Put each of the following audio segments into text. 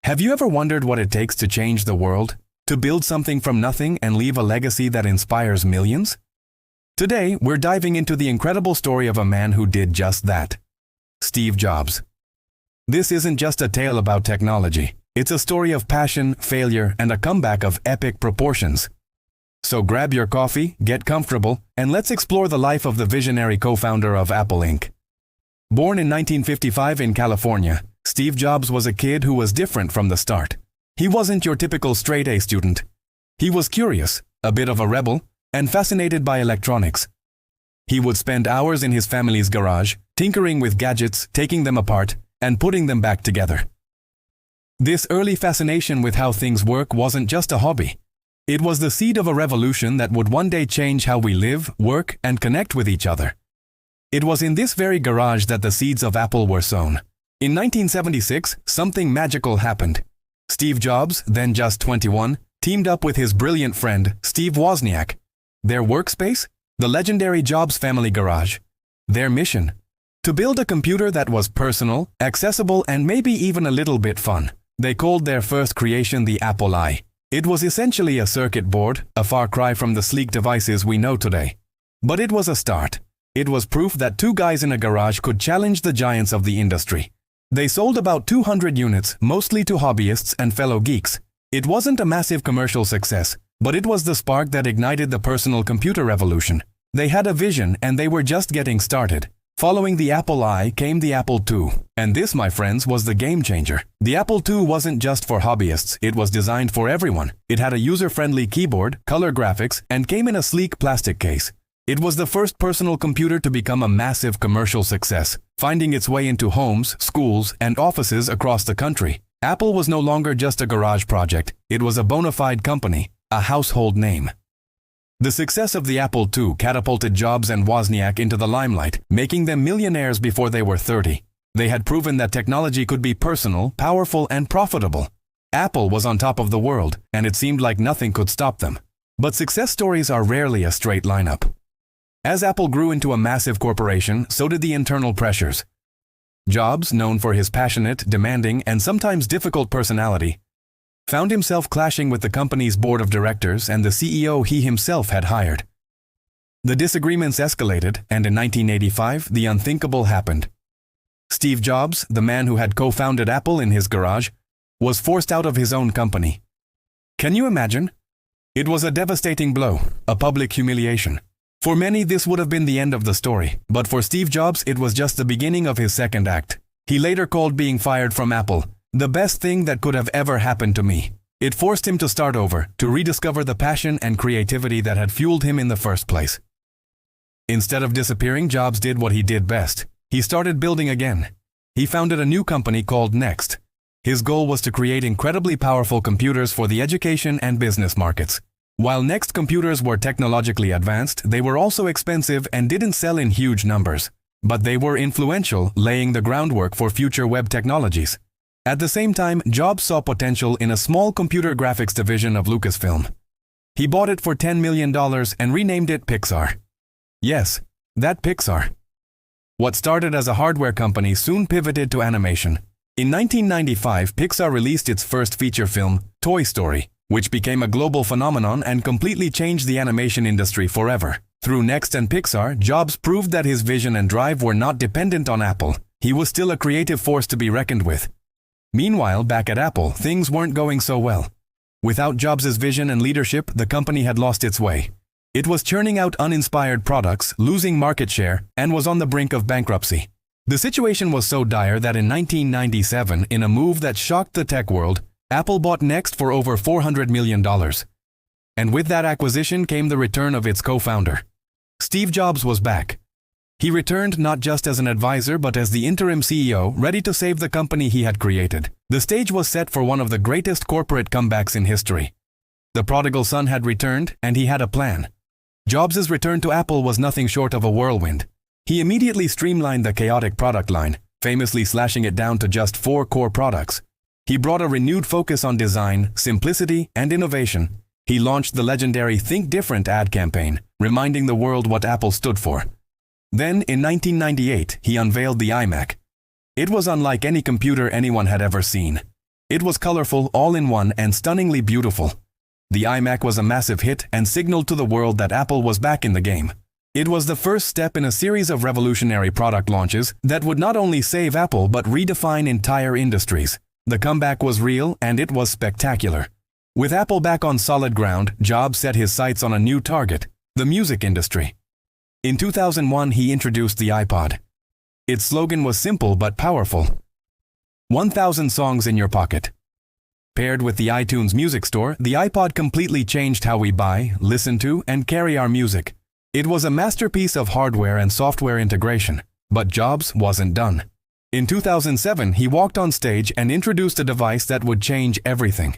Have you ever wondered what it takes to change the world? To build something from nothing and leave a legacy that inspires millions? Today, we're diving into the incredible story of a man who did just that. Steve Jobs. This isn't just a tale about technology. It's a story of passion, failure, and a comeback of epic proportions. So grab your coffee, get comfortable, and let's explore the life of the visionary co-founder of Apple Inc. Born in 1955 in California, Steve Jobs was a kid who was different from the start. He wasn't your typical straight-A student. He was curious, a bit of a rebel, and fascinated by electronics. He would spend hours in his family's garage, tinkering with gadgets, taking them apart, and putting them back together. This early fascination with how things work wasn't just a hobby. It was the seed of a revolution that would one day change how we live, work, and connect with each other. It was in this very garage that the seeds of Apple were sown. In 1976, something magical happened. Steve Jobs, then just 21, teamed up with his brilliant friend, Steve Wozniak. Their workspace? The legendary Jobs Family Garage. Their mission? To build a computer that was personal, accessible, and maybe even a little bit fun. They called their first creation the Apple I. It was essentially a circuit board, a far cry from the sleek devices we know today. But it was a start. It was proof that two guys in a garage could challenge the giants of the industry. They sold about 200 units, mostly to hobbyists and fellow geeks. It wasn't a massive commercial success, but it was the spark that ignited the personal computer revolution. They had a vision and they were just getting started. Following the Apple I came the Apple II. And this, my friends, was the game changer. The Apple II wasn't just for hobbyists, it was designed for everyone. It had a user-friendly keyboard, color graphics, and came in a sleek plastic case. It was the first personal computer to become a massive commercial success, finding its way into homes, schools, and offices across the country. Apple was no longer just a garage project, it was a bona fide company, a household name. The success of the Apple II catapulted Jobs and Wozniak into the limelight, making them millionaires before they were 30. They had proven that technology could be personal, powerful, and profitable. Apple was on top of the world, and it seemed like nothing could stop them. But success stories are rarely a straight lineup. As Apple grew into a massive corporation, so did the internal pressures. Jobs, known for his passionate, demanding, and sometimes difficult personality, found himself clashing with the company's board of directors and the CEO he himself had hired. The disagreements escalated, and in 1985, the unthinkable happened. Steve Jobs, the man who had co-founded Apple in his garage, was forced out of his own company. Can you imagine? It was a devastating blow, a public humiliation. For many, this would have been the end of the story, but for Steve Jobs, it was just the beginning of his second act. He later called being fired from Apple the best thing that could have ever happened to me. It forced him to start over, to rediscover the passion and creativity that had fueled him in the first place. Instead of disappearing, Jobs did what he did best. He started building again. He founded a new company called Next. His goal was to create incredibly powerful computers for the education and business markets. While Next computers were technologically advanced, they were also expensive and didn't sell in huge numbers. But they were influential, laying the groundwork for future web technologies. At the same time, Jobs saw potential in a small computer graphics division of Lucasfilm. He bought it for $10 million and renamed it Pixar. Yes, that Pixar. What started as a hardware company soon pivoted to animation. In 1995, Pixar released its first feature film, Toy Story, which became a global phenomenon and completely changed the animation industry forever. Through Next and Pixar, Jobs proved that his vision and drive were not dependent on Apple. He was still a creative force to be reckoned with. Meanwhile, back at Apple, things weren't going so well. Without Jobs' vision and leadership, the company had lost its way. It was churning out uninspired products, losing market share, and was on the brink of bankruptcy. The situation was so dire that in 1997, in a move that shocked the tech world, Apple bought Next for over $400 million. And with that acquisition came the return of its co-founder. Steve Jobs was back. He returned not just as an advisor but as the interim CEO, ready to save the company he had created. The stage was set for one of the greatest corporate comebacks in history. The prodigal son had returned, and he had a plan. Jobs' return to Apple was nothing short of a whirlwind. He immediately streamlined the chaotic product line, famously slashing it down to just 4 core products. He brought a renewed focus on design, simplicity, and innovation. He launched the legendary Think Different ad campaign, reminding the world what Apple stood for. Then, in 1998, he unveiled the iMac. It was unlike any computer anyone had ever seen. It was colorful, all-in-one, and stunningly beautiful. The iMac was a massive hit and signaled to the world that Apple was back in the game. It was the first step in a series of revolutionary product launches that would not only save Apple but redefine entire industries. The comeback was real and it was spectacular. With Apple back on solid ground, Jobs set his sights on a new target, the music industry. In 2001, he introduced the iPod. Its slogan was simple but powerful: 1,000 songs in your pocket. Paired with the iTunes Music Store, the iPod completely changed how we buy, listen to, and carry our music. It was a masterpiece of hardware and software integration, but Jobs wasn't done. In 2007, he walked on stage and introduced a device that would change everything.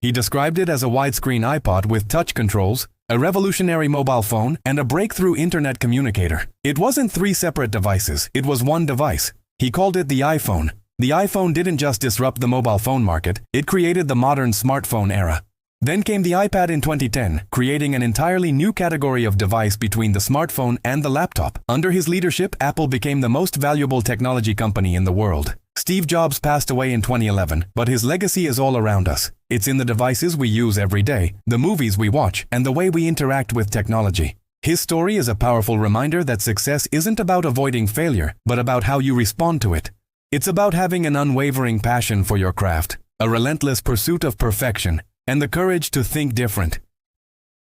He described it as a widescreen iPod with touch controls, a revolutionary mobile phone, and a breakthrough internet communicator. It wasn't three separate devices, it was one device. He called it the iPhone. The iPhone didn't just disrupt the mobile phone market, it created the modern smartphone era. Then came the iPad in 2010, creating an entirely new category of device between the smartphone and the laptop. Under his leadership, Apple became the most valuable technology company in the world. Steve Jobs passed away in 2011, but his legacy is all around us. It's in the devices we use every day, the movies we watch, and the way we interact with technology. His story is a powerful reminder that success isn't about avoiding failure, but about how you respond to it. It's about having an unwavering passion for your craft, a relentless pursuit of perfection, and the courage to think different.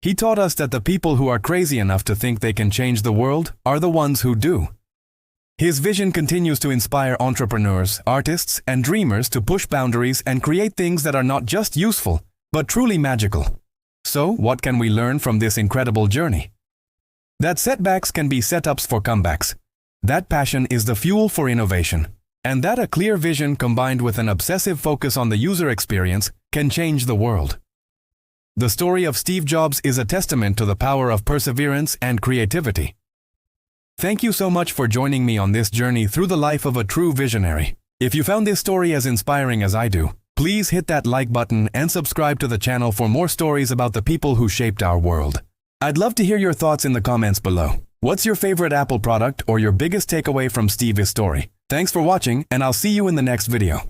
He taught us that the people who are crazy enough to think they can change the world are the ones who do. His vision continues to inspire entrepreneurs, artists, and dreamers to push boundaries and create things that are not just useful, but truly magical. So, what can we learn from this incredible journey? That setbacks can be setups for comebacks. That passion is the fuel for innovation. And that a clear vision combined with an obsessive focus on the user experience can change the world. The story of Steve Jobs is a testament to the power of perseverance and creativity. Thank you so much for joining me on this journey through the life of a true visionary. If you found this story as inspiring as I do, please hit that like button and subscribe to the channel for more stories about the people who shaped our world. I'd love to hear your thoughts in the comments below. What's your favorite Apple product or your biggest takeaway from Steve's story? Thanks for watching, and I'll see you in the next video.